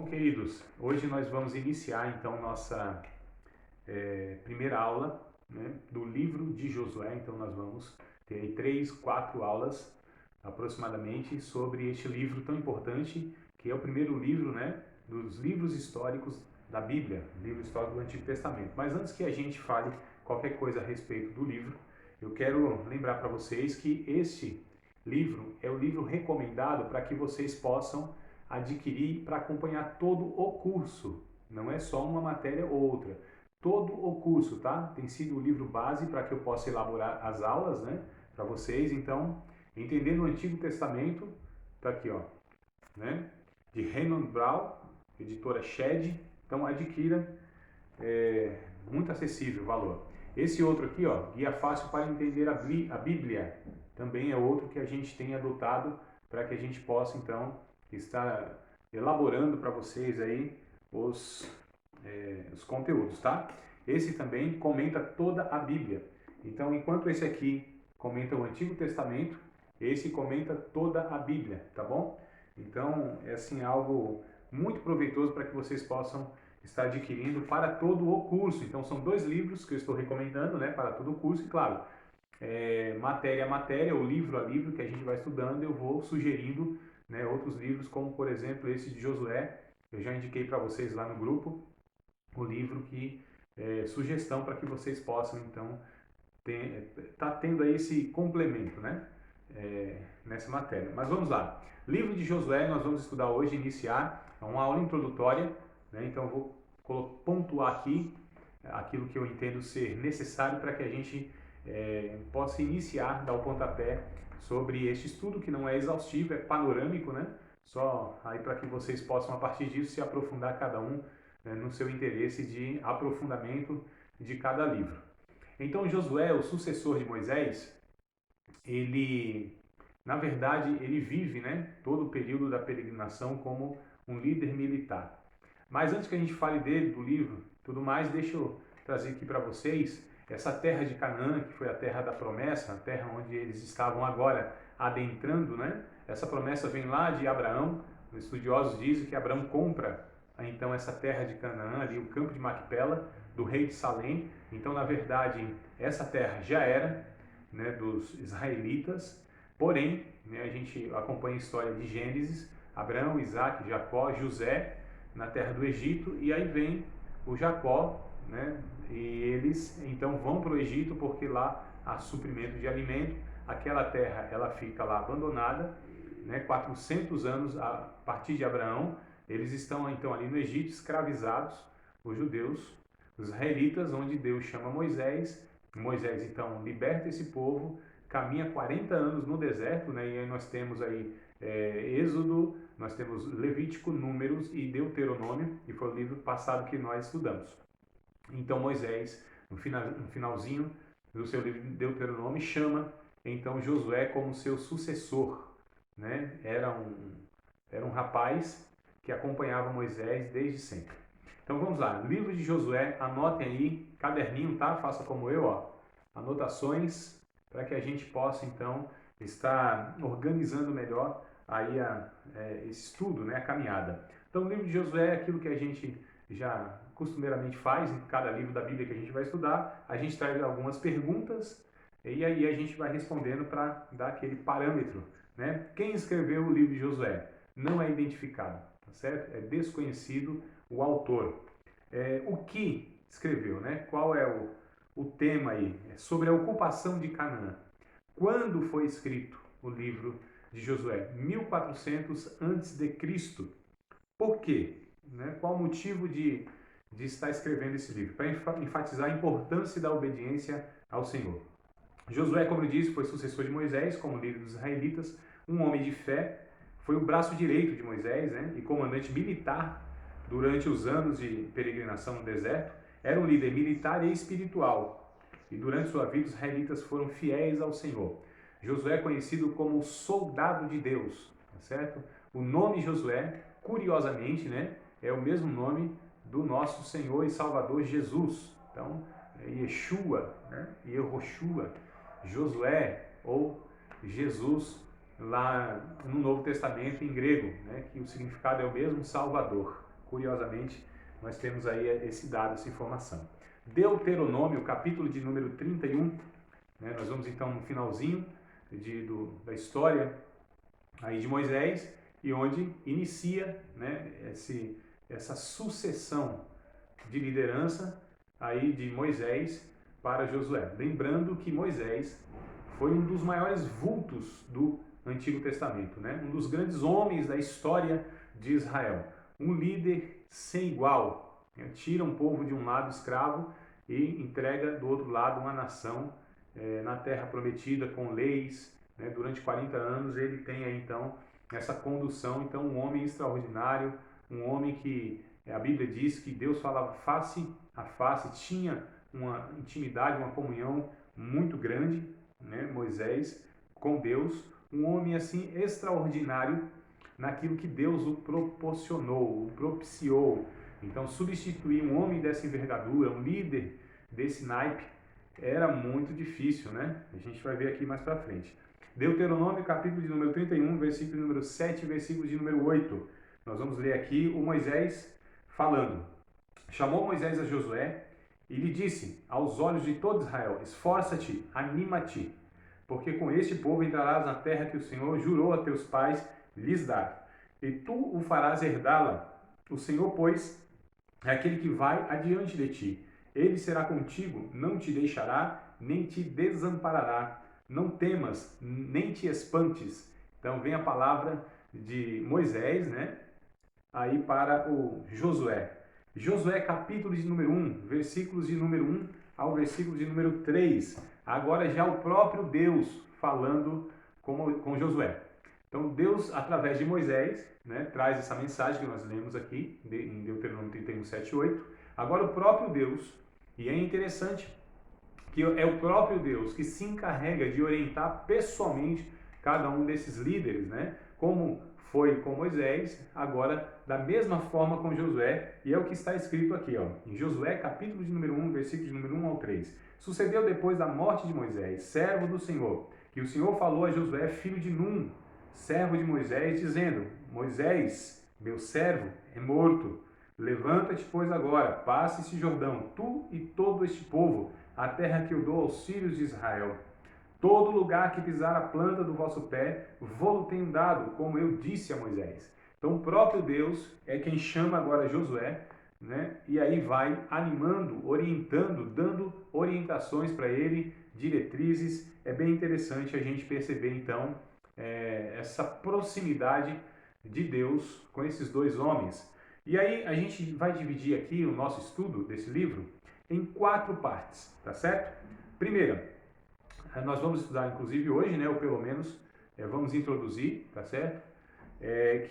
Bom, queridos, hoje nós vamos iniciar então nossa primeira aula, né, do livro de Josué. Então nós vamos ter aí 3, 4 aulas aproximadamente sobre este livro tão importante, que é o primeiro livro, né, dos livros históricos da Bíblia, livro histórico do Antigo Testamento. Mas antes que a gente fale qualquer coisa a respeito do livro, eu quero lembrar para vocês que este livro é o livro recomendado para que vocês possam adquirir para acompanhar todo o curso. Não é só uma matéria ou outra. Todo o curso, tá? Tem sido o livro base para que eu possa elaborar as aulas, né? Para vocês. Então, entendendo o Antigo Testamento, tá aqui, ó, né? De Raymond Brown, editora Shed. Então, adquira, muito acessível o valor. Esse outro aqui, ó, Guia Fácil para Entender a Bíblia, também é outro que a gente tem adotado para que a gente possa, então, estar elaborando para vocês aí os conteúdos, tá? Esse também comenta toda a Bíblia. Então, enquanto esse aqui comenta o Antigo Testamento, esse comenta toda a Bíblia, tá bom? Então, é assim algo muito proveitoso para que vocês possam estar adquirindo para todo o curso. Então, são 2 livros que eu estou recomendando, né, para todo o curso. E, claro, matéria a matéria, ou livro a livro que a gente vai estudando, eu vou sugerindo, né, outros livros, como, por exemplo, esse de Josué. Eu já indiquei para vocês lá no grupo o livro que é sugestão para que vocês possam, então, tá tendo aí esse complemento, né, nessa matéria. Mas vamos lá. Livro de Josué, nós vamos estudar hoje, iniciar uma aula introdutória, né? Então eu vou pontuar aqui aquilo que eu entendo ser necessário para que a gente possa iniciar, dar o pontapé sobre este estudo, que não é exaustivo, é panorâmico, né? Só aí para que vocês possam, a partir disso, se aprofundar cada um, né, no seu interesse de aprofundamento de cada livro. Então, Josué, o sucessor de Moisés, ele, na verdade, ele vive, né, todo o período da peregrinação como um líder militar. Mas antes que a gente fale dele, do livro, tudo mais, deixa eu trazer aqui para vocês essa terra de Canaã, que foi a terra da promessa, a terra onde eles estavam agora adentrando, né? Essa promessa vem lá de Abraão. Os estudiosos dizem que Abraão compra então essa terra de Canaã, ali o campo de Macpela, do rei de Salém. Então, na verdade, essa terra já era, né, dos israelitas. Porém, né, a gente acompanha a história de Gênesis, Abraão, Isaac, Jacó, José, na terra do Egito, e aí vem o Jacó, né, e eles então vão para o Egito porque lá há suprimento de alimento. Aquela terra ela fica lá abandonada, né, 400 anos a partir de Abraão. Eles estão então ali no Egito escravizados, os judeus, os israelitas, onde Deus chama Moisés. Moisés então liberta esse povo, caminha 40 anos no deserto, né, e aí nós temos aí Êxodo, nós temos Levítico, Números e Deuteronômio, e foi o livro passado que nós estudamos. Então Moisés, no finalzinho do seu livro Deuteronômio, chama então Josué como seu sucessor, né? Era um rapaz que acompanhava Moisés desde sempre. Então vamos lá, livro de Josué, anotem aí, caderninho, tá? Faça como eu, ó, anotações, para que a gente possa então estar organizando melhor aí esse estudo, né, a caminhada. Então o livro de Josué é aquilo que a gente já costumeiramente faz em cada livro da Bíblia que a gente vai estudar. A gente traz algumas perguntas e aí a gente vai respondendo para dar aquele parâmetro, né? Quem escreveu o livro de Josué? Não é identificado, tá certo? É desconhecido o autor. O que escreveu, né? Qual é o tema aí? É sobre a ocupação de Canaã. Quando foi escrito o livro de Josué? 1400 a.C. Por quê? Né? Qual o motivo de estar escrevendo esse livro? Para enfatizar a importância da obediência ao Senhor. Josué, como eu disse, foi sucessor de Moisés, como líder dos israelitas, um homem de fé, foi o braço direito de Moisés, né? E comandante militar durante os anos de peregrinação no deserto. Era um líder militar e espiritual. E durante sua vida, os israelitas foram fiéis ao Senhor. Josué é conhecido como o soldado de Deus, tá certo? O nome Josué, curiosamente, né, é o mesmo nome do nosso Senhor e Salvador Jesus. Então, Yeshua, né, Yehoshua, Josué ou Jesus lá no Novo Testamento em grego, né, que o significado é o mesmo, Salvador. Curiosamente, nós temos aí esse dado, essa informação. Deuteronômio, capítulo de número 31, né? Nós vamos então no finalzinho da história aí de Moisés, e onde inicia, né, essa sucessão de liderança aí de Moisés para Josué. Lembrando que Moisés foi um dos maiores vultos do Antigo Testamento, né? Um dos grandes homens da história de Israel. Um líder sem igual, né? Tira um povo de um lado escravo e entrega do outro lado uma nação na terra prometida com leis, né? Durante 40 anos ele tem aí então essa condução, então um homem extraordinário, um homem que a Bíblia diz que Deus falava face a face, tinha uma intimidade, uma comunhão muito grande, né? Moisés com Deus, um homem assim extraordinário naquilo que Deus o proporcionou, o propiciou. Então substituir um homem dessa envergadura, um líder desse naipe, era muito difícil, né? A gente vai ver aqui mais para frente. Deuteronômio, capítulo de número 31, versículo de número 7, versículo de número 8. Nós vamos ler aqui o Moisés falando. Chamou Moisés a Josué e lhe disse aos olhos de todo Israel: esforça-te, anima-te, porque com este povo entrarás na terra que o Senhor jurou a teus pais lhes dar, e tu o farás herdá-la. O Senhor, pois, é aquele que vai adiante de ti. Ele será contigo, não te deixará, nem te desamparará. Não temas, nem te espantes. Então vem a palavra de Moisés, né? Aí para o Josué. Josué, capítulo de número 1, versículos de número 1 ao versículo de número 3. Agora já o próprio Deus falando com Josué. Então Deus, através de Moisés, né, traz essa mensagem que nós lemos aqui em Deuteronômio 31, 7 e 8. Agora o próprio Deus, e é interessante que é o próprio Deus que se encarrega de orientar pessoalmente cada um desses líderes, né? Como foi com Moisés, agora da mesma forma com Josué, e é o que está escrito aqui, ó, em Josué, capítulo de número 1, versículo de número 1 ao 3. Sucedeu depois da morte de Moisés, servo do Senhor, que o Senhor falou a Josué, filho de Num, servo de Moisés, dizendo: Moisés, meu servo, é morto. Levanta-te, pois, agora, passe esse Jordão, tu e todo este povo, a terra que eu dou aos filhos de Israel. Todo lugar que pisar a planta do vosso pé, vou-lo tenho dado, como eu disse a Moisés. Então o próprio Deus é quem chama agora Josué, né? E aí vai animando, orientando, dando orientações para ele, diretrizes. É bem interessante a gente perceber então essa proximidade de Deus com esses dois homens. E aí a gente vai dividir aqui o nosso estudo desse livro em 4 partes, tá certo? Primeira, nós vamos estudar inclusive hoje, né, ou pelo menos vamos introduzir, tá certo?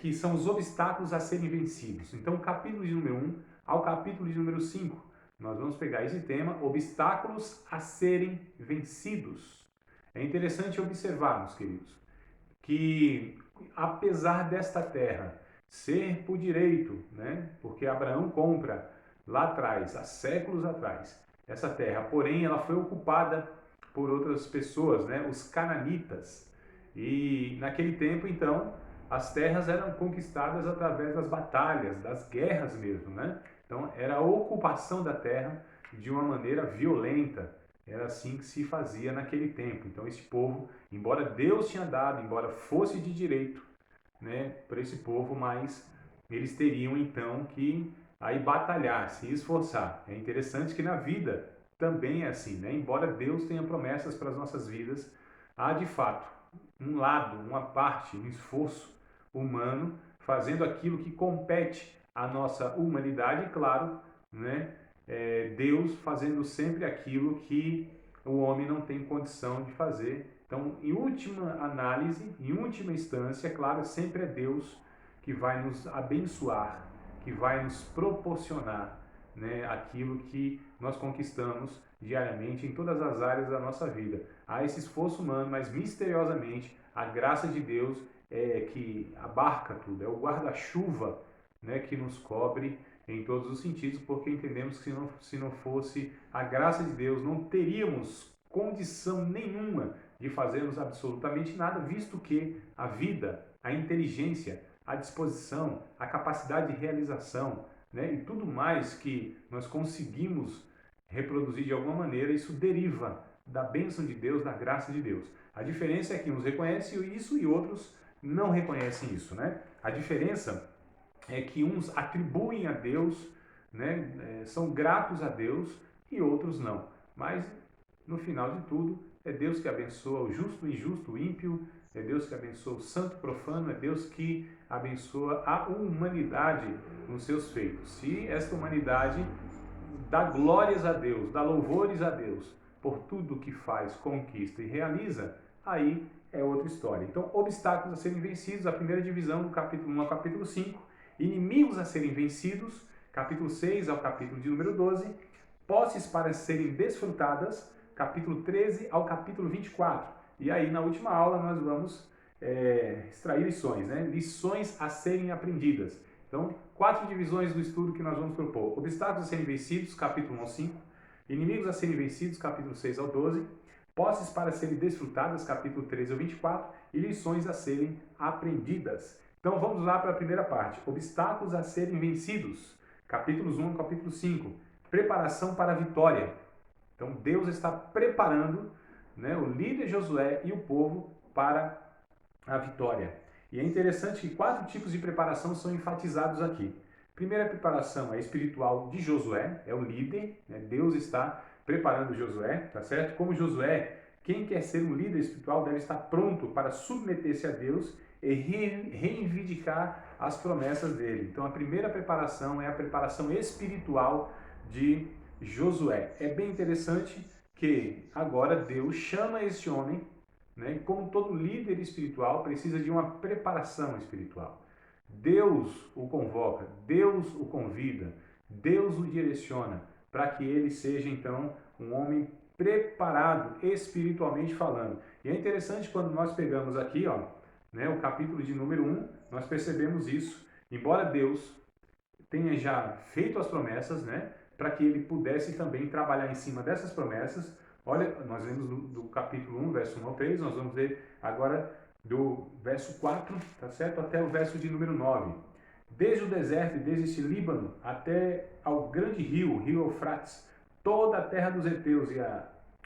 Que são os obstáculos a serem vencidos. Então, capítulo de número 1 ao capítulo de número 5, nós vamos pegar esse tema, obstáculos a serem vencidos. É interessante observarmos, queridos, que apesar desta terra ser por direito, né, porque Abraão compra lá atrás, há séculos atrás, essa terra, porém ela foi ocupada por outras pessoas, né, os cananitas. E naquele tempo, então, as terras eram conquistadas através das batalhas, das guerras mesmo, né? Então, era a ocupação da terra de uma maneira violenta. Era assim que se fazia naquele tempo. Então, esse povo, embora Deus tinha dado, embora fosse de direito, né, para esse povo, mas eles teriam então que aí batalhar, se esforçar. É interessante que na vida também é assim, né? Embora Deus tenha promessas para as nossas vidas, há de fato um lado, uma parte, um esforço humano fazendo aquilo que compete à nossa humanidade, e claro, né? Deus fazendo sempre aquilo que o homem não tem condição de fazer. Então, em última análise, em última instância, claro, sempre é Deus que vai nos abençoar, que vai nos proporcionar, né, aquilo que nós conquistamos diariamente em todas as áreas da nossa vida. Há esse esforço humano, mas misteriosamente a graça de Deus é que abarca tudo, é o guarda-chuva, né, que nos cobre em todos os sentidos, porque entendemos que se não fosse a graça de Deus, não teríamos condição nenhuma de fazermos absolutamente nada, visto que a vida, a inteligência, a disposição, a capacidade de realização, né? E tudo mais que nós conseguimos reproduzir de alguma maneira, isso deriva da bênção de Deus, da graça de Deus. A diferença é que uns reconhecem isso e outros não reconhecem isso, né? A diferença é que uns atribuem a Deus, né? São gratos a Deus e outros não. Mas no final de tudo, é Deus que abençoa o justo, o injusto, o ímpio, é Deus que abençoa o santo, o profano, é Deus que abençoa a humanidade nos seus feitos. Se esta humanidade dá glórias a Deus, dá louvores a Deus por tudo que faz, conquista e realiza, aí é outra história. Então, obstáculos a serem vencidos, a primeira divisão do capítulo 1 ao capítulo 5, inimigos a serem vencidos, capítulo 6 ao capítulo de número 12, posses para serem desfrutadas, capítulo 13 ao capítulo 24. E aí, na última aula, nós vamos extrair lições, né? Lições a serem aprendidas. Então, 4 divisões do estudo que nós vamos propor. Obstáculos a serem vencidos, capítulo 1 ao 5. Inimigos a serem vencidos, capítulo 6 ao 12. Posses para serem desfrutadas, capítulo 13 ao 24. E lições a serem aprendidas. Então, vamos lá para a primeira parte. Obstáculos a serem vencidos, capítulos 1 ao capítulo 5. Preparação para a vitória. Então, Deus está preparando, né, o líder Josué e o povo para a vitória. E é interessante que 4 tipos de preparação são enfatizados aqui. Primeira preparação é espiritual de Josué, é o líder, né? Deus está preparando Josué, tá certo? Como Josué, quem quer ser um líder espiritual deve estar pronto para submeter-se a Deus e reivindicar as promessas dele. Então, a primeira preparação é a preparação espiritual de Josué. É bem interessante que agora Deus chama esse homem, né? Como todo líder espiritual precisa de uma preparação espiritual. Deus o convoca, Deus o convida, Deus o direciona para que ele seja então um homem preparado espiritualmente falando. E é interessante quando nós pegamos aqui, ó, né, o capítulo de número 1, nós percebemos isso. Embora Deus tenha já feito as promessas, né, para que ele pudesse também trabalhar em cima dessas promessas. Olha, nós lemos do capítulo 1, verso 1 ao 3, nós vamos ler agora do verso 4, tá certo? Até o verso de número 9. Desde o deserto e desde este Líbano até ao grande rio, rio Eufrates, toda a terra dos heteus e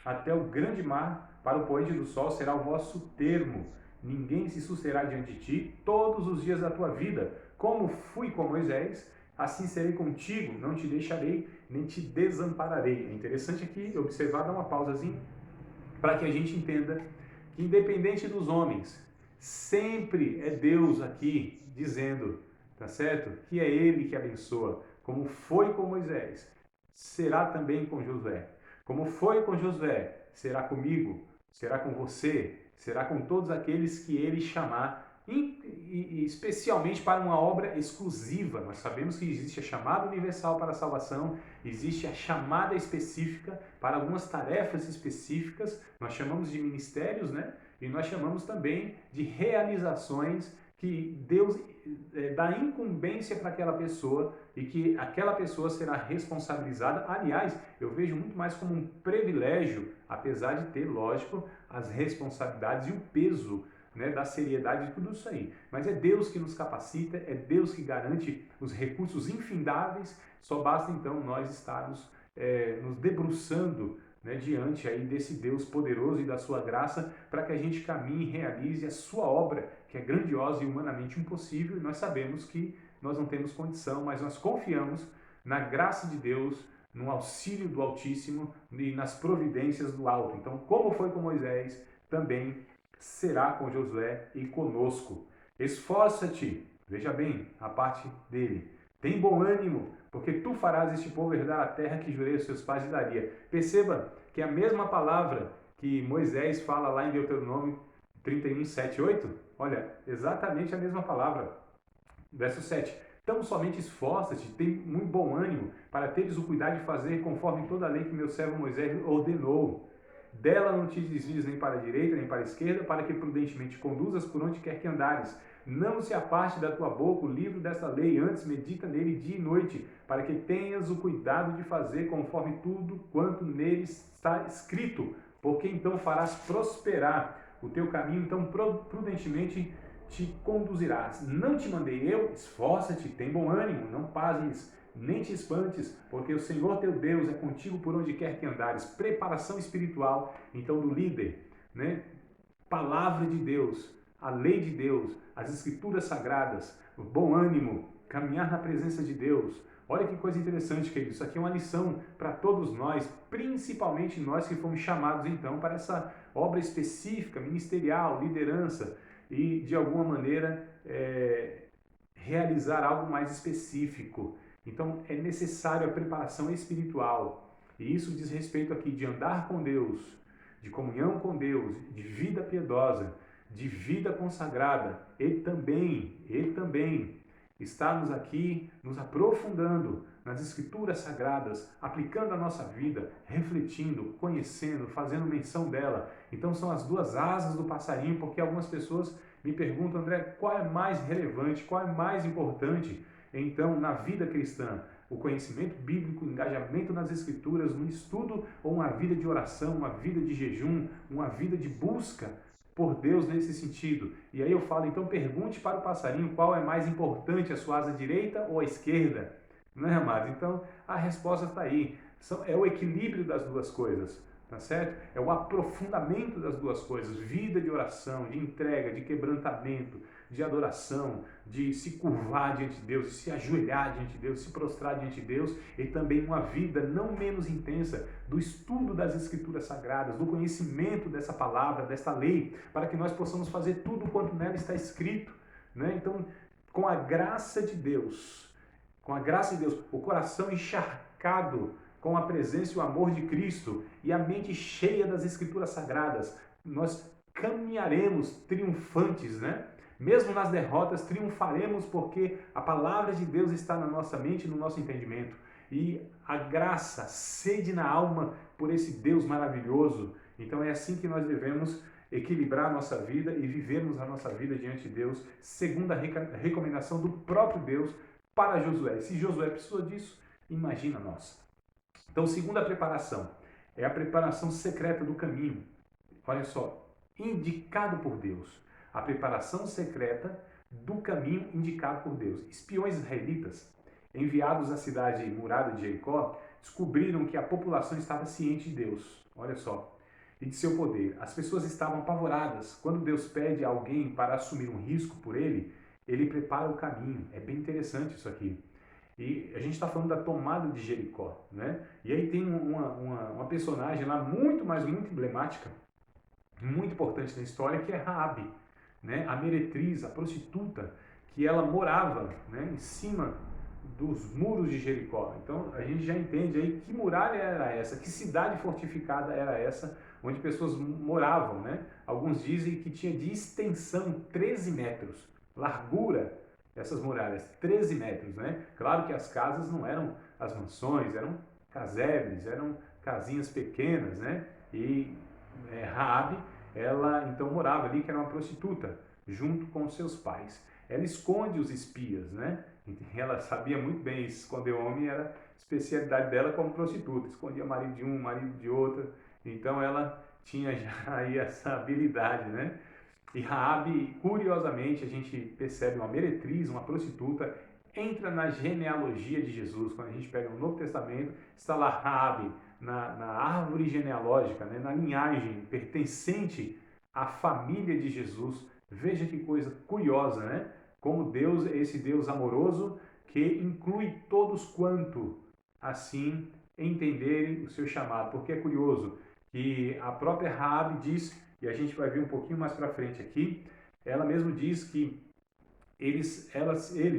até o grande mar, para o poente do sol, será o vosso termo. Ninguém se susterá diante de ti todos os dias da tua vida. Como fui com Moisés, assim serei contigo, não te deixarei, nem te desampararei. É interessante aqui observar, dar uma pausazinha, para que a gente entenda que independente dos homens, sempre é Deus aqui dizendo, tá certo? Que é Ele que abençoa, como foi com Moisés, será também com Josué. Como foi com Josué, será comigo, será com você, será com todos aqueles que Ele chamar, e especialmente para uma obra exclusiva. Nós sabemos que existe a chamada universal para a salvação, existe a chamada específica para algumas tarefas específicas, nós chamamos de ministérios, né? E nós chamamos também de realizações que Deus dá incumbência para aquela pessoa e que aquela pessoa será responsabilizada. Aliás, eu vejo muito mais como um privilégio, apesar de ter, lógico, as responsabilidades e o peso, né, da seriedade de tudo isso aí. Mas é Deus que nos capacita, é Deus que garante os recursos infindáveis, só basta então nós estarmos nos debruçando, né, diante aí desse Deus poderoso e da sua graça, para que a gente caminhe e realize a sua obra, que é grandiosa e humanamente impossível, e nós sabemos que nós não temos condição, mas nós confiamos na graça de Deus, no auxílio do Altíssimo e nas providências do Alto. Então, como foi com Moisés, também será com Josué e conosco. Esforça-te, veja bem a parte dele, tem bom ânimo, porque tu farás este povo herdar a terra que jurei aos seus pais e daria. Perceba que a mesma palavra que Moisés fala lá em Deuteronômio 31, 7, 8, olha, exatamente a mesma palavra. Verso 7. Então somente esforça-te, tem muito bom ânimo, para teres o cuidado de fazer conforme toda a lei que meu servo Moisés ordenou. Dela não te desvies nem para a direita, nem para a esquerda, para que prudentemente conduzas por onde quer que andares. Não se aparte da tua boca o livro desta lei, antes medita nele dia e noite, para que tenhas o cuidado de fazer conforme tudo quanto nele está escrito, porque então farás prosperar o teu caminho. Então prudentemente te conduzirás. Não te mandei eu? Esforça-te, tem bom ânimo, não pasmes, nem te espantes, porque o Senhor teu Deus é contigo por onde quer que andares. Preparação espiritual, então, do líder, né? Palavra de Deus, a lei de Deus, as escrituras sagradas, o bom ânimo, caminhar na presença de Deus. Olha que coisa interessante, querido. Isso aqui é uma lição para todos nós, principalmente nós que fomos chamados então para essa obra específica, ministerial, liderança e de alguma maneira realizar algo mais específico. Então é necessário a preparação espiritual. E isso diz respeito aqui de andar com Deus, de comunhão com Deus, de vida piedosa, de vida consagrada e também estarmos aqui nos aprofundando nas escrituras sagradas, aplicando a nossa vida, refletindo, conhecendo, fazendo menção dela. Então são as duas asas do passarinho, porque algumas pessoas me perguntam, André, qual é mais relevante, qual é mais importante, então, na vida cristã? O conhecimento bíblico, o engajamento nas escrituras, no estudo ou uma vida de oração, uma vida de jejum, uma vida de busca por Deus nesse sentido? E aí eu falo, então pergunte para o passarinho qual é mais importante, a sua asa direita ou a esquerda? Não é, amado? Então a resposta está aí. É o equilíbrio das duas coisas, tá certo? É o aprofundamento das duas coisas, vida de oração, de entrega, de quebrantamento, de adoração, de se curvar diante de Deus, de se ajoelhar diante de Deus, se prostrar diante de Deus, e também uma vida não menos intensa do estudo das Escrituras Sagradas, do conhecimento dessa palavra, desta lei, para que nós possamos fazer tudo quanto nela está escrito, né? Então, com a graça de Deus, o coração encharcado com a presença e o amor de Cristo e a mente cheia das Escrituras Sagradas, nós caminharemos triunfantes, né? Mesmo nas derrotas, triunfaremos porque a palavra de Deus está na nossa mente e no nosso entendimento. E a graça, sede na alma por esse Deus maravilhoso. Então é assim que nós devemos equilibrar a nossa vida e vivermos a nossa vida diante de Deus, segundo a recomendação do próprio Deus para Josué. E se Josué precisou disso, imagina nós. Então, segunda preparação é a preparação secreta do caminho. Olha só, indicado por Deus. A preparação secreta do caminho indicado por Deus. Espiões israelitas, enviados à cidade murada de Jericó, descobriram que a população estava ciente de Deus. Olha só. E de seu poder. As pessoas estavam apavoradas. Quando Deus pede a alguém para assumir um risco por ele, ele prepara o caminho. É bem interessante isso aqui. E a gente está falando da tomada de Jericó, né? E aí tem uma personagem lá muito emblemática, muito importante na história, que é Raabe, né? A meretriz, a prostituta, que ela morava, né, em cima dos muros de Jericó. Então a gente já entende aí que muralha era essa, que cidade fortificada era essa, onde pessoas moravam, né? Alguns dizem que tinha de extensão 13 metros, largura, essas muralhas, 13 metros, né? Claro que as casas não eram as mansões, eram casebres, eram casinhas pequenas, né? E Raabe, ela então morava ali, que era uma prostituta, junto com seus pais. Ela esconde os espias, né? Ela sabia muito bem esconder o homem, era especialidade dela como prostituta. Escondia marido de um, marido de outra. Então ela tinha já aí essa habilidade, né? E Raabe, curiosamente, a gente percebe uma meretriz, uma prostituta, entra na genealogia de Jesus. Quando a gente pega no Novo Testamento, está lá Raabe, na árvore genealógica, né, na linhagem pertencente à família de Jesus. Veja que coisa curiosa, né? Como Deus é esse Deus amoroso que inclui todos quanto assim entenderem o seu chamado. Porque é curioso que a própria Raabe diz, e a gente vai ver um pouquinho mais para frente aqui, ela mesmo diz que eles,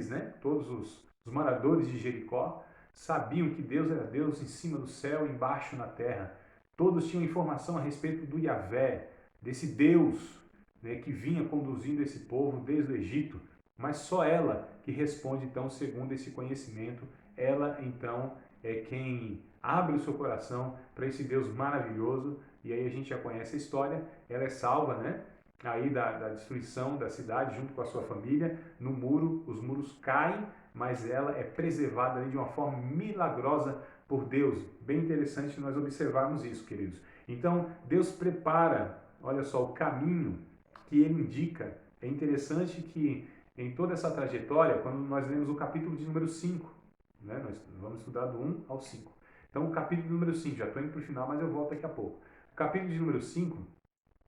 né, todos os moradores de Jericó, sabiam que Deus era Deus em cima do céu e embaixo na terra. Todos tinham informação a respeito do Yahvé, desse Deus, né, que vinha conduzindo esse povo desde o Egito. Mas só ela que responde, então, segundo esse conhecimento. Ela, então, é quem abre o seu coração para esse Deus maravilhoso. E aí a gente já conhece a história. Ela é salva, né? Aí da destruição da cidade junto com a sua família. No muro, os muros caem, mas ela é preservada ali de uma forma milagrosa por Deus. Bem interessante nós observarmos isso, queridos. Então, Deus prepara, olha só, o caminho que Ele indica é interessante que em toda essa trajetória, quando nós lemos o capítulo de número 5, né, nós vamos estudar do 1 ao 5. Então, o capítulo número 5, já estou indo para o final, mas eu volto daqui a pouco. O capítulo de número 5,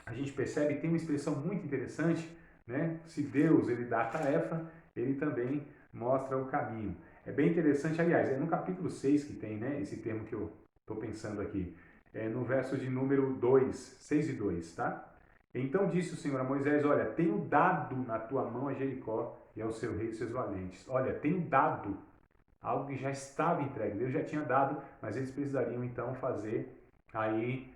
a gente percebe que tem uma expressão muito interessante, né? Se Deus ele dá a tarefa, ele também mostra o caminho. É bem interessante, aliás, é no capítulo 6 que tem, né, esse termo que eu estou pensando aqui. É no verso de número 2, 6 e 2, tá? Então disse o Senhor a Moisés, olha, tenho dado na tua mão a Jericó e ao seu rei e seus valentes. Olha, tenho dado algo que já estava entregue. Deus já tinha dado, mas eles precisariam então fazer aí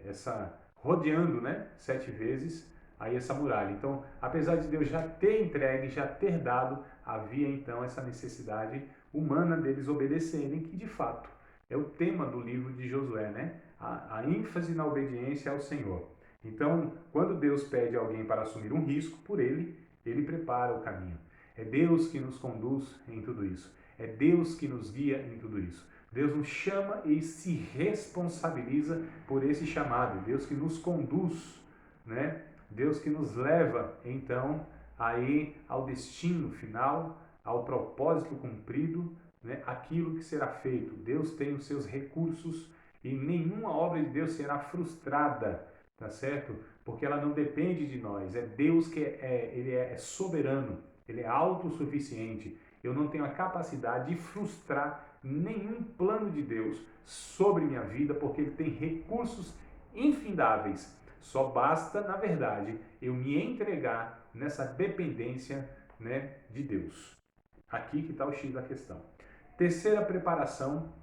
essa rodeando, né, 7 vezes aí essa muralha. Então, apesar de Deus já ter entregue, já ter dado, havia então essa necessidade humana deles obedecerem, que de fato é o tema do livro de Josué, né? A ênfase na obediência ao Senhor. Então, quando Deus pede alguém para assumir um risco por ele, ele prepara o caminho. É Deus que nos conduz em tudo isso. É Deus que nos guia em tudo isso. Deus nos chama e se responsabiliza por esse chamado. Deus que nos conduz, né? Deus que nos leva, então, aí ao destino final, ao propósito cumprido, né? Aquilo que será feito. Deus tem os seus recursos e nenhuma obra de Deus será frustrada, tá certo? Porque ela não depende de nós. É Deus que ele é soberano, ele é autossuficiente. Eu não tenho a capacidade de frustrar nenhum plano de Deus sobre minha vida, porque ele tem recursos infindáveis. Só basta, na verdade, eu me entregar nessa dependência, né, de Deus. Aqui que está o X da questão. Terceira preparação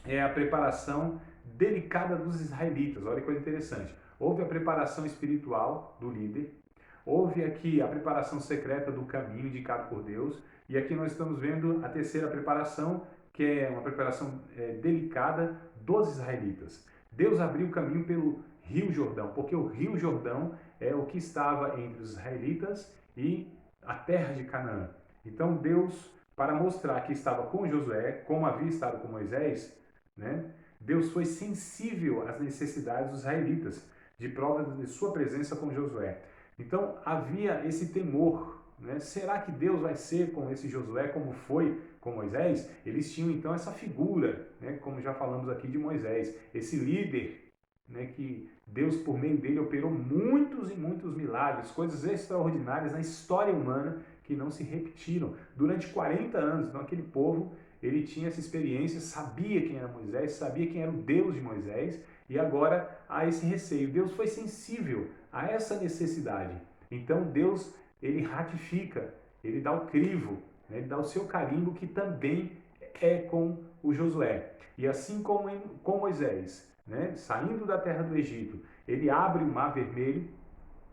é a preparação delicada dos israelitas. Olha que coisa interessante. Houve a preparação espiritual do líder, houve aqui a preparação secreta do caminho indicado por Deus, e aqui nós estamos vendo a terceira preparação, que é uma preparação delicada dos israelitas. Deus abriu o caminho pelo Rio Jordão, porque o Rio Jordão é o que estava entre os israelitas e a terra de Canaã. Então Deus, para mostrar que estava com Josué, como havia estado com Moisés, né? Deus foi sensível às necessidades dos israelitas, de prova de sua presença com Josué. Então havia esse temor, né? Será que Deus vai ser com esse Josué como foi com Moisés? Eles tinham então essa figura, né? Como já falamos aqui de Moisés, esse líder, né? Que Deus por meio dele operou muitos e muitos milagres, coisas extraordinárias na história humana que não se repetiram durante 40 anos. Então aquele povo, ele tinha essa experiência, sabia quem era Moisés, sabia quem era o Deus de Moisés, e agora há esse receio. Deus foi sensível a essa necessidade. Então Deus, ele ratifica, ele dá o crivo, né? Ele dá o seu carimbo, que também é com o Josué. E assim como com Moisés, né? Saindo da terra do Egito, ele abre o mar vermelho.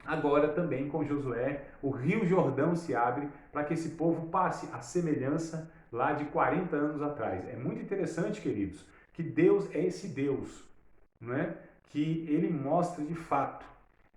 Agora também com Josué, o rio Jordão se abre para que esse povo passe a semelhança lá de 40 anos atrás. É muito interessante, queridos, que Deus é esse Deus, não é? Que ele mostra de fato,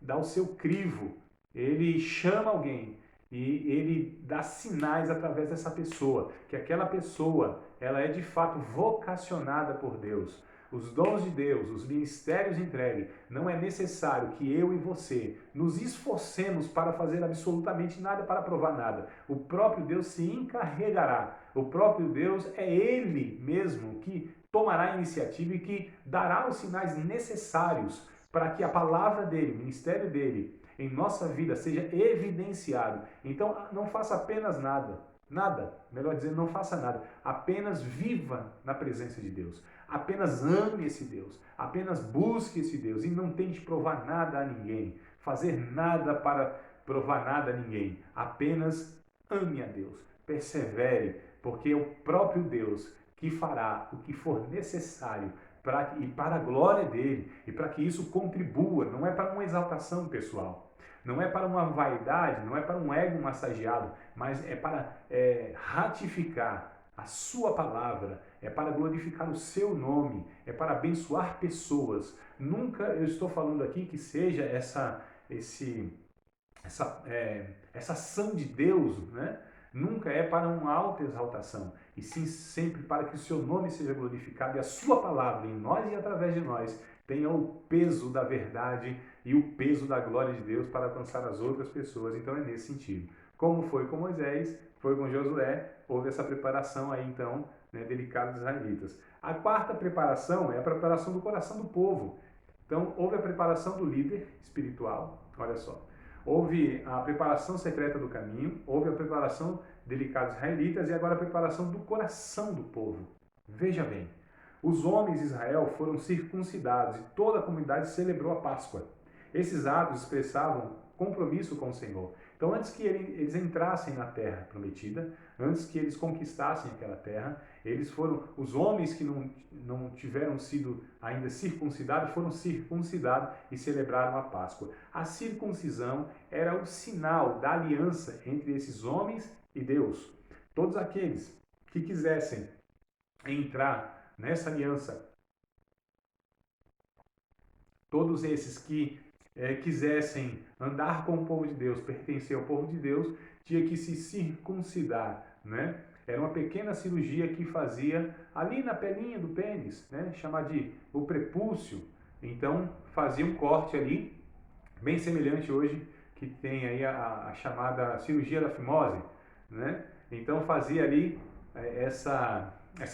dá o seu crivo, ele chama alguém e ele dá sinais através dessa pessoa, que aquela pessoa, ela é de fato vocacionada por Deus. Os dons de Deus, os ministérios entregues, não é necessário que eu e você nos esforcemos para fazer absolutamente nada, para provar nada. O próprio Deus se encarregará. O próprio Deus é Ele mesmo que tomará a iniciativa e que dará os sinais necessários para que a palavra dele, o ministério dele, em nossa vida seja evidenciado. Então, não faça apenas nada. Nada, melhor dizendo, não faça nada. Apenas viva na presença de Deus. Apenas ame esse Deus, apenas busque esse Deus e não tente provar nada a ninguém, fazer nada para provar nada a ninguém. Apenas ame a Deus, persevere, porque é o próprio Deus que fará o que for necessário para a glória dele e para que isso contribua. Não é para uma exaltação pessoal, não é para uma vaidade, não é para um ego massageado, mas é para ratificar a sua palavra, é para glorificar o seu nome, é para abençoar pessoas. Nunca eu estou falando aqui que seja essa ação de Deus, né? Nunca é para uma autoexaltação, e sim sempre para que o seu nome seja glorificado e a sua palavra em nós e através de nós tenha o peso da verdade e o peso da glória de Deus para alcançar as outras pessoas. Então é nesse sentido. Como foi com Moisés, foi com Josué, houve essa preparação aí então, né, delicada dos israelitas. A quarta preparação é a preparação do coração do povo. Então houve a preparação do líder espiritual, olha só. Houve a preparação secreta do caminho, houve a preparação delicada dos israelitas e agora a preparação do coração do povo. Veja bem, os homens de Israel foram circuncidados e toda a comunidade celebrou a Páscoa. Esses atos expressavam compromisso com o Senhor. Então, antes que eles entrassem na terra prometida, antes que eles conquistassem aquela terra, eles foram, os homens que não tiveram sido ainda circuncidados, foram circuncidados e celebraram a Páscoa. A circuncisão era o sinal da aliança entre esses homens e Deus. Todos aqueles que quisessem entrar nessa aliança, todos esses que quisessem andar com o povo de Deus, pertencer ao povo de Deus, tinha que se circuncidar, né? Era uma pequena cirurgia que fazia ali na pelinha do pênis, né? Chamada de o prepúcio. Então fazia um corte ali, bem semelhante hoje que tem aí a chamada cirurgia da fimose, né? Então fazia ali essa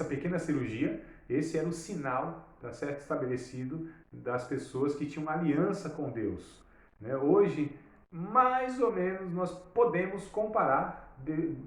pequena cirurgia. Esse era o sinal, tá certo, estabelecido das pessoas que tinham aliança com Deus, né? Hoje, mais ou menos, nós podemos comparar,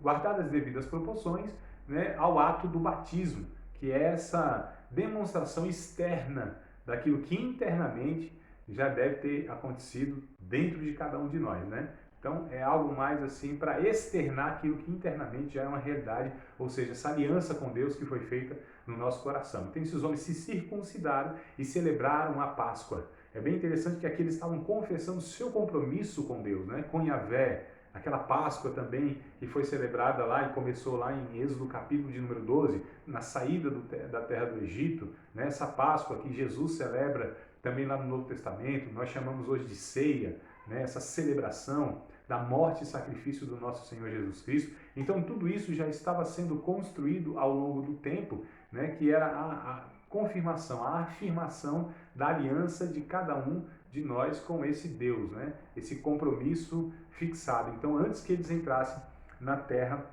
guardadas as devidas proporções, né, ao ato do batismo, que é essa demonstração externa daquilo que internamente já deve ter acontecido dentro de cada um de nós, né? Então, é algo mais assim para externar aquilo que internamente já é uma realidade, ou seja, essa aliança com Deus que foi feita no nosso coração. Então, esses homens se circuncidaram e celebraram a Páscoa. É bem interessante que aqui eles estavam confessando seu compromisso com Deus, né? Com Yahvé. Aquela Páscoa também que foi celebrada lá e começou lá em Êxodo capítulo de número 12, na saída da terra do Egito, né? Essa Páscoa que Jesus celebra também lá no Novo Testamento, nós chamamos hoje de ceia, né? Essa celebração da morte e sacrifício do nosso Senhor Jesus Cristo. Então tudo isso já estava sendo construído ao longo do tempo, né? Que era a confirmação, a afirmação da aliança de cada um de nós com esse Deus, né? Esse compromisso fixado. Então, antes que eles entrassem na terra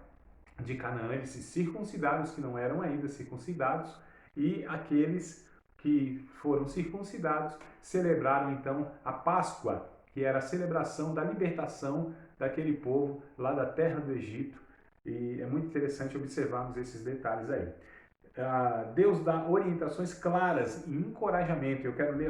de Canaã, eles se circuncidaram, os que não eram ainda circuncidados, e aqueles que foram circuncidados celebraram então a Páscoa, que era a celebração da libertação daquele povo lá da terra do Egito. E é muito interessante observarmos esses detalhes aí. Deus dá orientações claras e encorajamento. Eu quero ler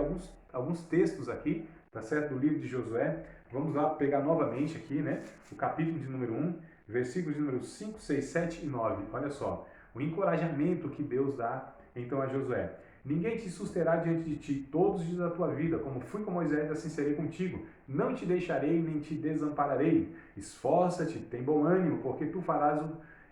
alguns textos aqui, tá certo? Do livro de Josué. Vamos lá pegar novamente aqui, né? O capítulo de número 1, versículos de número 5, 6, 7 e 9. Olha só, o encorajamento que Deus dá então a Josué. Ninguém te susterá diante de ti todos os dias da tua vida, como fui com Moisés, assim serei contigo. Não te deixarei, nem te desampararei. Esforça-te, tem bom ânimo, porque tu farás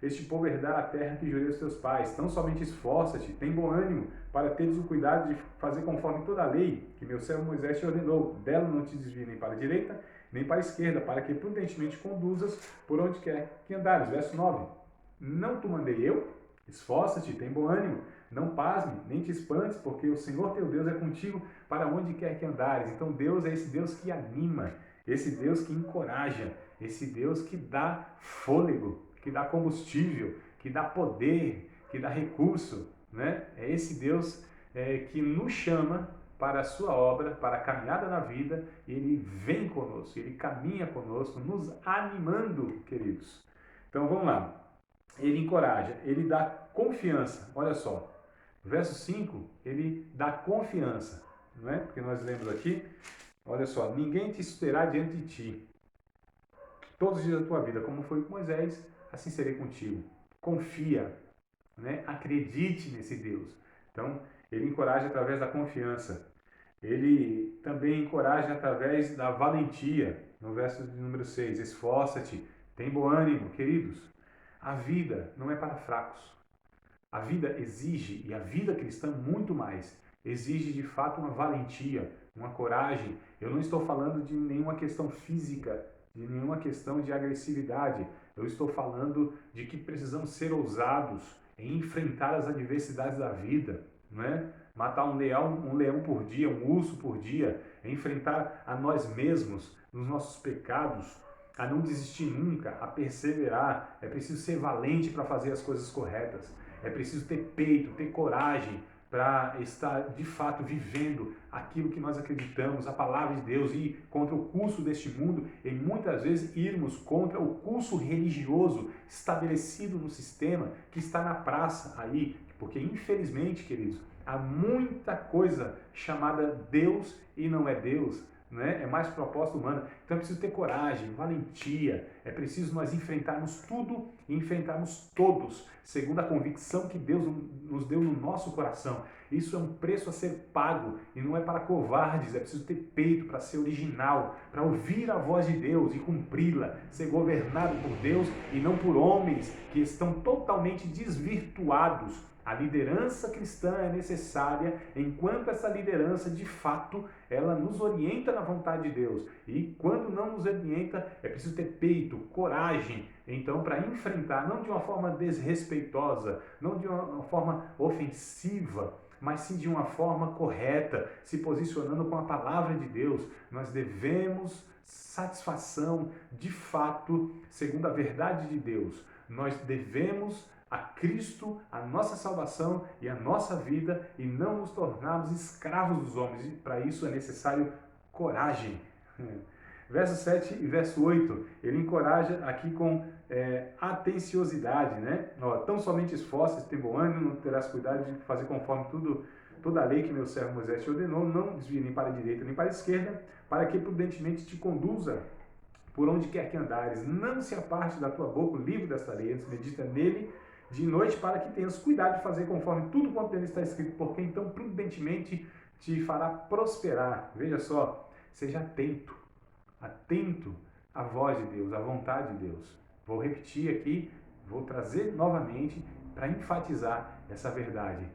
este povo herdar a terra que jurei aos teus pais. Tão somente esforça-te, tem bom ânimo, para teres o cuidado de fazer conforme toda a lei que meu servo Moisés te ordenou. Dela não te desvie nem para a direita, nem para a esquerda, para que prudentemente conduzas por onde quer que andares. Verso 9. Não te mandei eu? Esforça-te, tem bom ânimo, não pasme, nem te espantes, porque o Senhor teu Deus é contigo para onde quer que andares. Então Deus é esse Deus que anima, esse Deus que encoraja, esse Deus que dá fôlego, que dá combustível, que dá poder, que dá recurso, né? É esse Deus que nos chama para a sua obra, para a caminhada na vida, e Ele vem conosco, Ele caminha conosco, nos animando, queridos. Então vamos lá. Ele encoraja, Ele dá confiança. Olha só, verso 5, Ele dá confiança, não é? Porque nós lemos aqui, olha só, ninguém te susterá diante de ti todos os dias da tua vida, como foi com Moisés, assim serei contigo. Confia, né? Acredite nesse Deus. Então, ele encoraja através da confiança. Ele também encoraja através da valentia. No verso de número 6, esforça-te, tem bom ânimo, queridos. A vida não é para fracos. A vida exige, e a vida cristã muito mais, exige de fato uma valentia, uma coragem. Eu não estou falando de nenhuma questão física, de nenhuma questão de agressividade. Eu estou falando de que precisamos ser ousados em enfrentar as adversidades da vida, não é? matar um leão por dia, um urso por dia, é enfrentar a nós mesmos nos nossos pecados, a não desistir nunca, a perseverar. É preciso ser valente para fazer as coisas corretas. É preciso ter peito, ter coragem para estar de fato vivendo aquilo que nós acreditamos, a palavra de Deus, ir contra o curso deste mundo e muitas vezes irmos contra o curso religioso estabelecido no sistema que está na praça aí, porque infelizmente, queridos, há muita coisa chamada Deus e não é Deus, né? É mais proposta humana. Então é preciso ter coragem, valentia, é preciso nós enfrentarmos tudo e enfrentarmos todos, segundo a convicção que Deus nos deu no nosso coração. Isso é um preço a ser pago e não é para covardes, é preciso ter peito para ser original, para ouvir a voz de Deus e cumpri-la, ser governado por Deus e não por homens que estão totalmente desvirtuados. A liderança cristã é necessária enquanto essa liderança, de fato, ela nos orienta na vontade de Deus. E quando não nos orienta, é preciso ter peito, coragem, então, para enfrentar, não de uma forma desrespeitosa, não de uma forma ofensiva, mas sim de uma forma correta, se posicionando com a palavra de Deus. Nós devemos satisfação, de fato, segundo a verdade de Deus. Nós devemos a Cristo, a nossa salvação e a nossa vida e não nos tornarmos escravos dos homens. E para isso é necessário coragem. Verso 7 e verso 8, ele encoraja aqui com atenciosidade, né? Ó, tão somente esforça, tem bom ânimo, não terás cuidado de fazer conforme toda a lei que meu servo Moisés te ordenou, não desvie nem para a direita nem para a esquerda, para que prudentemente te conduza por onde quer que andares. Não se aparte da tua boca o livro desta lei, antes medita nele de noite, para que tenhas cuidado de fazer conforme tudo quanto nele está escrito, porque então prudentemente te fará prosperar. Veja só, seja atento à voz de Deus, à vontade de Deus. Vou repetir aqui, vou trazer novamente para enfatizar essa verdade.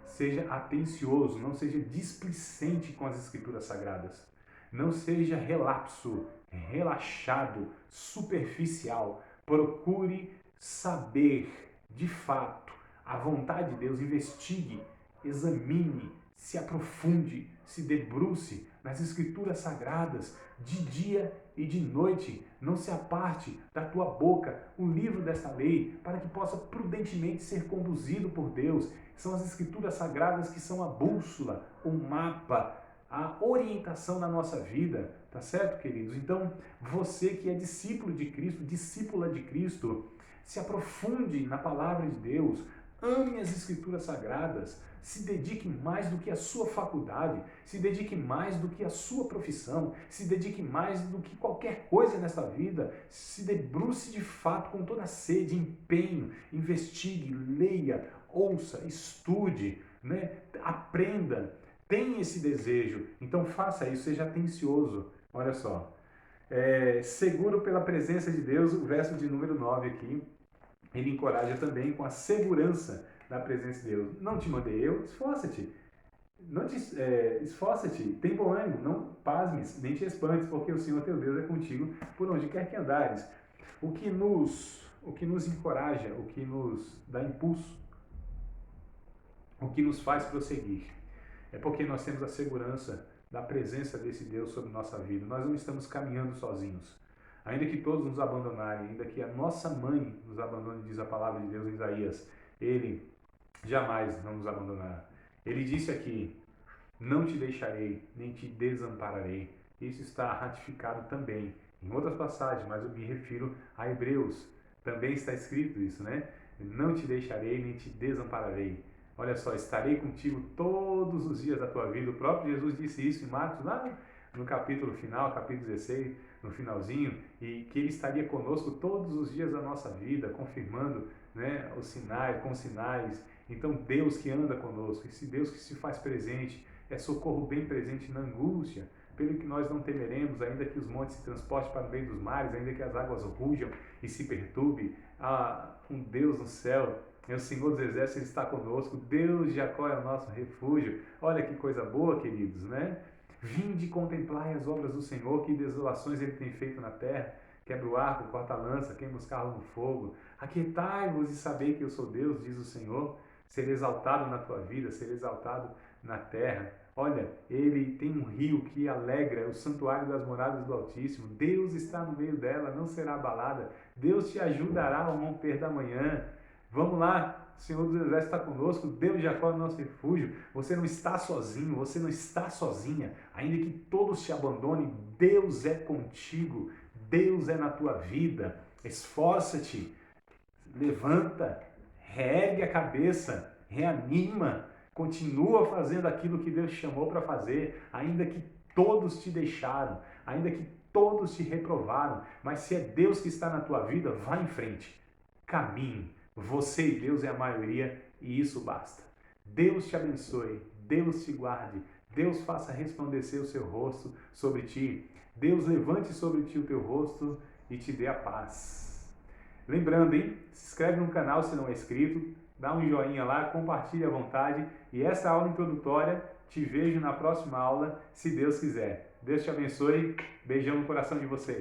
Seja atencioso, não seja displicente com as escrituras sagradas. Não seja relapso, relaxado, superficial. Procure saber de fato a vontade de Deus, investigue, examine, se aprofunde, se debruce nas escrituras sagradas de dia e de noite. Não se aparte da tua boca o livro desta lei, para que possa prudentemente ser conduzido por Deus. São as escrituras sagradas que são a bússola, o mapa, a orientação na nossa vida, tá certo, queridos? Então, você que é discípulo de Cristo, discípula de Cristo, se aprofunde na palavra de Deus, ame as escrituras sagradas, se dedique mais do que a sua faculdade, se dedique mais do que a sua profissão, se dedique mais do que qualquer coisa nesta vida, se debruce de fato com toda a sede, empenho, investigue, leia, ouça, estude, né? Aprenda, tenha esse desejo, então faça isso, seja atencioso. Olha só, seguro pela presença de Deus, o verso de número 9 aqui, ele encoraja também com a segurança da presença de Deus. Não te mandei eu, esforça-te. Esforça-te, tem bom ânimo, não pasmes, nem te espantes, porque o Senhor teu Deus é contigo por onde quer que andares. O que nos encoraja, o que nos dá impulso, o que nos faz prosseguir, é porque nós temos a segurança da presença desse Deus sobre nossa vida. Nós não estamos caminhando sozinhos. Ainda que todos nos abandonarem, ainda que a nossa mãe nos abandone, diz a palavra de Deus em Isaías, Ele jamais não nos abandonará. Ele disse aqui, não te deixarei, nem te desampararei. Isso está ratificado também em outras passagens, mas eu me refiro a Hebreus. Também está escrito isso, né? Não te deixarei, nem te desampararei. Olha só, estarei contigo todos os dias da tua vida. O próprio Jesus disse isso em Marcos, lá no capítulo final, capítulo 16, no finalzinho, e que Ele estaria conosco todos os dias da nossa vida, confirmando, né, os sinais, com sinais. Então, Deus que anda conosco, esse Deus que se faz presente, é socorro bem presente na angústia, pelo que nós não temeremos, ainda que os montes se transportem para o meio dos mares, ainda que as águas rujam e se perturbem. Um Deus no céu, o Senhor dos Exércitos, Ele está conosco. Deus de Jacó é o nosso refúgio. Olha que coisa boa, queridos, né? Vinde contemplar as obras do Senhor, que desolações Ele tem feito na terra. Quebra o arco, corta a lança, queima os carros no fogo. Aquietai-vos e sabei que eu sou Deus, diz o Senhor. ser exaltado na tua vida, ser exaltado na terra. Olha, ele tem um rio que alegra o santuário das moradas do Altíssimo. Deus está no meio dela, não será abalada. Deus te ajudará ao romper da manhã. Vamos lá, o Senhor dos Exércitos está conosco, Deus de Jacó é o nosso refúgio. Você não está sozinho, você não está sozinha. Ainda que todos te abandonem, Deus é contigo, Deus é na tua vida. Esforça-te, levanta, reergue a cabeça, reanima, continua fazendo aquilo que Deus te chamou para fazer, ainda que todos te deixaram, ainda que todos te reprovaram, mas se é Deus que está na tua vida, vá em frente, caminhe. Você e Deus é a maioria e isso basta. Deus te abençoe, Deus te guarde, Deus faça resplandecer o seu rosto sobre ti, Deus levante sobre ti o teu rosto e te dê a paz. Lembrando, hein? Se inscreve no canal se não é inscrito, dá um joinha lá, compartilhe à vontade. E essa aula introdutória, te vejo na próxima aula, se Deus quiser. Deus te abençoe, beijão no coração de vocês.